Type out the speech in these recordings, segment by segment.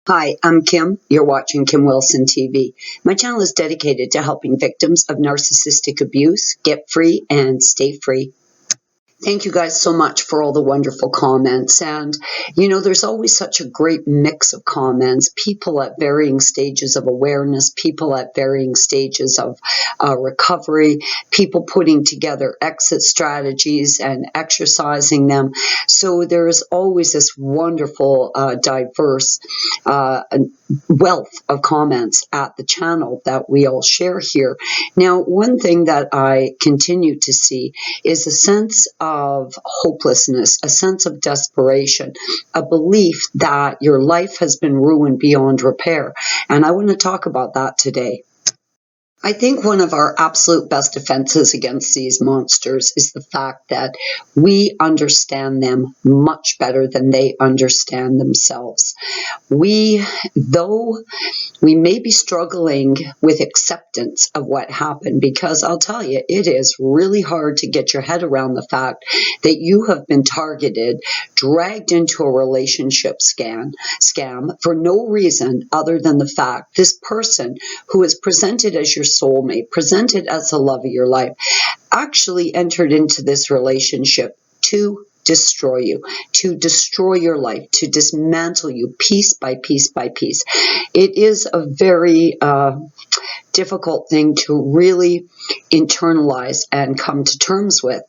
Hi, I'm Kim. You're watching Kim Wilson TV. My channel is dedicated to helping victims of narcissistic abuse get free and stay free. Thank you guys so much for all the wonderful comments. And, there's always such a great mix of comments, people at varying stages of awareness, people at varying stages of recovery, people putting together exit strategies and exercising them. So there is always this wonderful, diverse wealth of comments at the channel that we all share here. Now, one thing that I continue to see is a sense of hopelessness, a sense of desperation, a belief that your life has been ruined beyond repair. And I want to talk about that today. I think one of our absolute best defenses against these monsters is the fact that we understand them much better than they understand themselves. Though we may be struggling with acceptance of what happened, because I'll tell you, it is really hard to get your head around the fact that you have been targeted, dragged into a relationship scam for no reason other than the fact this person who is presented as your soulmate, presented as the love of your life, actually entered into this relationship to destroy you, to destroy your life, to dismantle you piece by piece by piece. It is a very difficult thing to really internalize and come to terms with.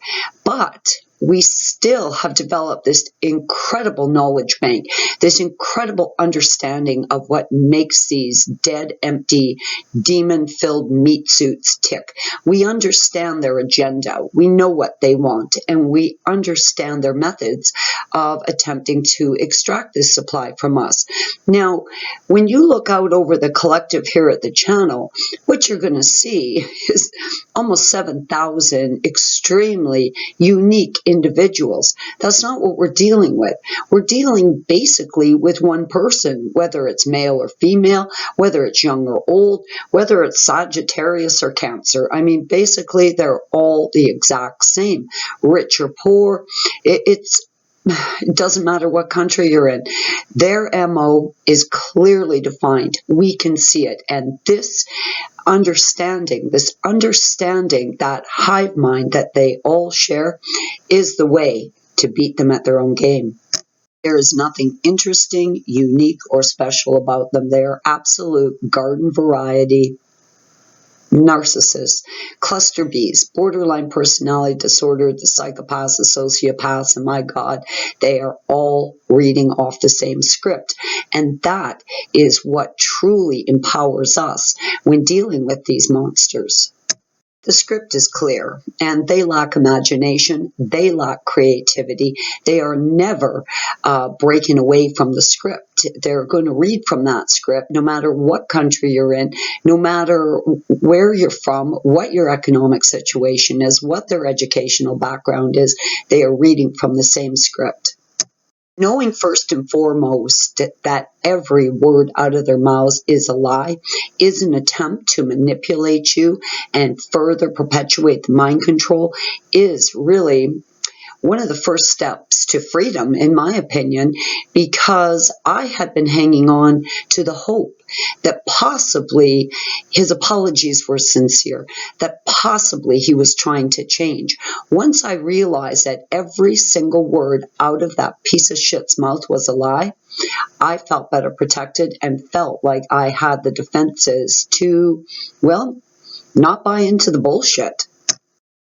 But we still have developed this incredible knowledge bank, this incredible understanding of what makes these dead, empty, demon-filled meat suits tick. We understand their agenda. We know what they want, and we understand their methods of attempting to extract this supply from us. Now, when you look out over the collective here at the channel, what you're going to see is almost 7,000 extremely unique individuals. That's not what we're dealing with. We're dealing basically with one person, whether it's male or female, whether it's young or old, whether it's Sagittarius or Cancer. I mean, basically, they're all the exact same. Rich or poor, it doesn't matter what country you're in. Their MO is clearly defined. We can see it. And this understanding that hive mind that they all share is the way to beat them at their own game. There is nothing interesting, unique, or special about them. They are absolute garden variety narcissists, cluster Bs, borderline personality disorder, the psychopaths, the sociopaths, and my God, they are all reading off the same script. And that is what truly empowers us when dealing with these monsters. The script is clear, and they lack imagination, they lack creativity, they are never breaking away from the script. They're going to read from that script no matter what country you're in, no matter where you're from, what your economic situation is, what their educational background is. They are reading from the same script. Knowing first and foremost that every word out of their mouths is a lie, is an attempt to manipulate you and further perpetuate the mind control, is really one of the first steps to freedom, in my opinion, because I had been hanging on to the hope that possibly his apologies were sincere, that possibly he was trying to change. Once I realized that every single word out of that piece of shit's mouth was a lie, I felt better protected and felt like I had the defenses to, not buy into the bullshit.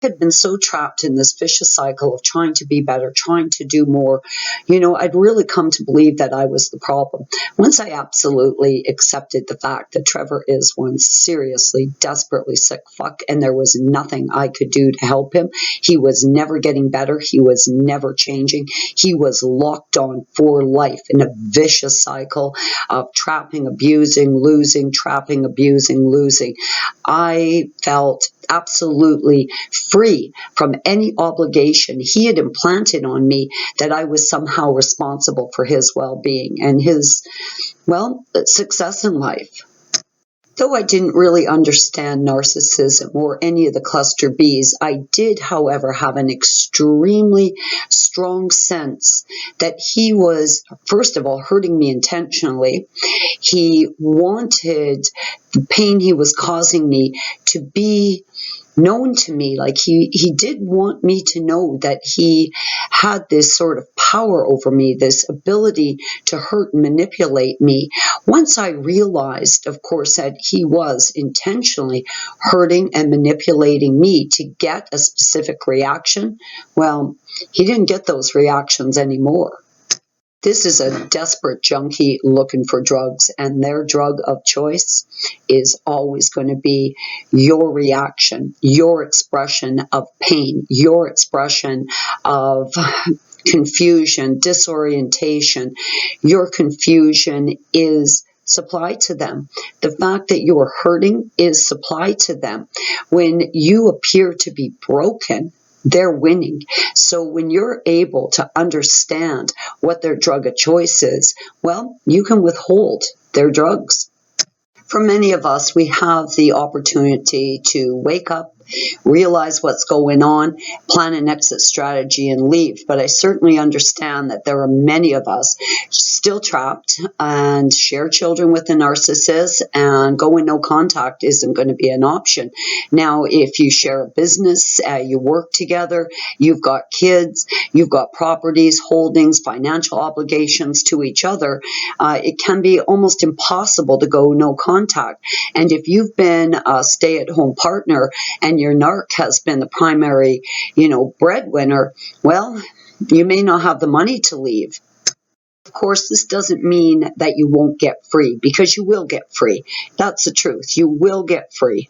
Had been so trapped in this vicious cycle of trying to be better, trying to do more. I'd really come to believe that I was the problem. Once I absolutely accepted the fact that Trevor is one seriously, desperately sick fuck, and there was nothing I could do to help him. He was never getting better. He was never changing. He was locked on for life in a vicious cycle of trapping, abusing, losing, trapping, abusing, losing. I felt absolutely free from any obligation he had implanted on me that I was somehow responsible for his well-being and his, success in life. Though I didn't really understand narcissism or any of the cluster Bs, I did, however, have an extremely strong sense that he was, first of all, hurting me intentionally. He wanted the pain he was causing me to be known to me. Like he did want me to know that he had this sort of power over me, this ability to hurt and manipulate me. Once I realized, of course, that he was intentionally hurting and manipulating me to get a specific reaction, well, he didn't get those reactions anymore. This is a desperate junkie looking for drugs, and their drug of choice is always going to be your reaction, your expression of pain, your expression of confusion, disorientation. Your confusion is supplied to them. The fact that you are hurting is supplied to them. When you appear to be broken, they're winning. So when you're able to understand what their drug of choice is, well, you can withhold their drugs. For many of us, we have the opportunity to wake up, realize what's going on, plan an exit strategy, and leave. But I certainly understand that there are many of us still trapped and share children with a narcissist, and going no contact isn't going to be an option. Now, if you share a business, you work together, you've got kids, you've got properties, holdings, financial obligations to each other, it can be almost impossible to go no contact. And if you've been a stay-at-home partner and your narc has been the primary, breadwinner, well, you may not have the money to leave. Of course, this doesn't mean that you won't get free, because you will get free. That's the truth. You will get free.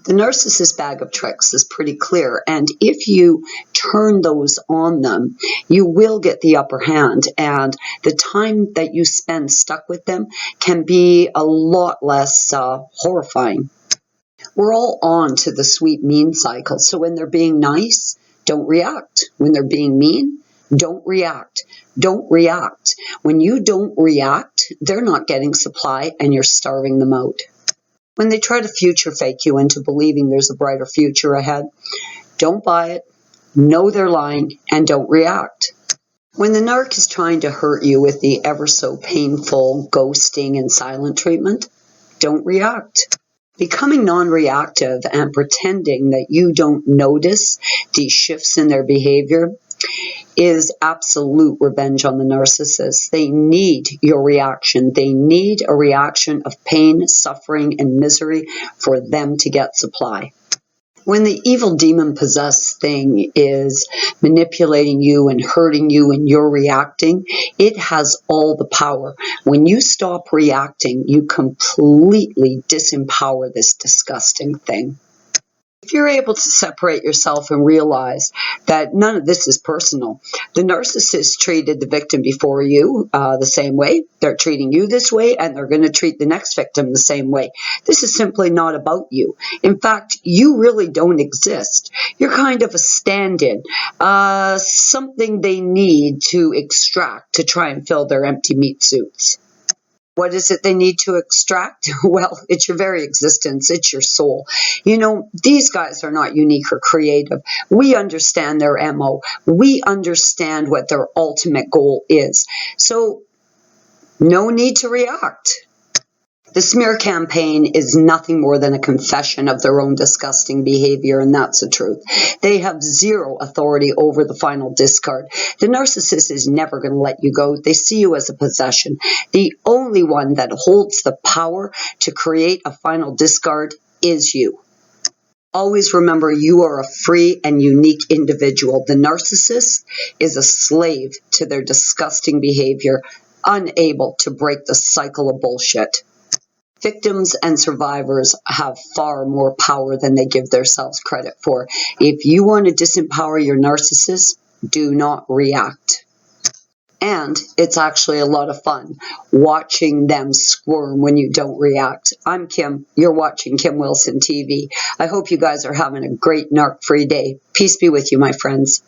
The narcissist bag of tricks is pretty clear, and if you turn those on them, you will get the upper hand, and the time that you spend stuck with them can be a lot less horrifying. We're all on to the sweet mean cycle, so when they're being nice, don't react. When they're being mean, don't react. Don't react. When you don't react, they're not getting supply and you're starving them out. When they try to future fake you into believing there's a brighter future ahead, don't buy it, know they're lying, and don't react. When the narc is trying to hurt you with the ever so painful ghosting and silent treatment, don't react. Becoming non-reactive and pretending that you don't notice these shifts in their behavior is absolute revenge on the narcissist. They need your reaction. They need a reaction of pain, suffering, and misery for them to get supply. When the evil demon-possessed thing is manipulating you and hurting you and you're reacting, it has all the power. When you stop reacting, you completely disempower this disgusting thing. If you're able to separate yourself and realize that none of this is personal, the narcissist treated the victim before you the same way, they're treating you this way, and they're going to treat the next victim the same way. This is simply not about you. In fact, you really don't exist. You're kind of a stand-in, something they need to extract to try and fill their empty meat suits. What is it they need to extract? Well, it's your very existence. It's your soul. These guys are not unique or creative. We understand their MO. We understand what their ultimate goal is. So, no need to react. The smear campaign is nothing more than a confession of their own disgusting behavior, and that's the truth. They have zero authority over the final discard. The narcissist is never going to let you go. They see you as a possession. The only one that holds the power to create a final discard is you. Always remember, you are a free and unique individual. The narcissist is a slave to their disgusting behavior, unable to break the cycle of bullshit. Victims and survivors have far more power than they give themselves credit for. If you want to disempower your narcissist, do not react. And it's actually a lot of fun watching them squirm when you don't react. I'm Kim. You're watching Kim Wilson TV. I hope you guys are having a great narc-free day. Peace be with you, my friends.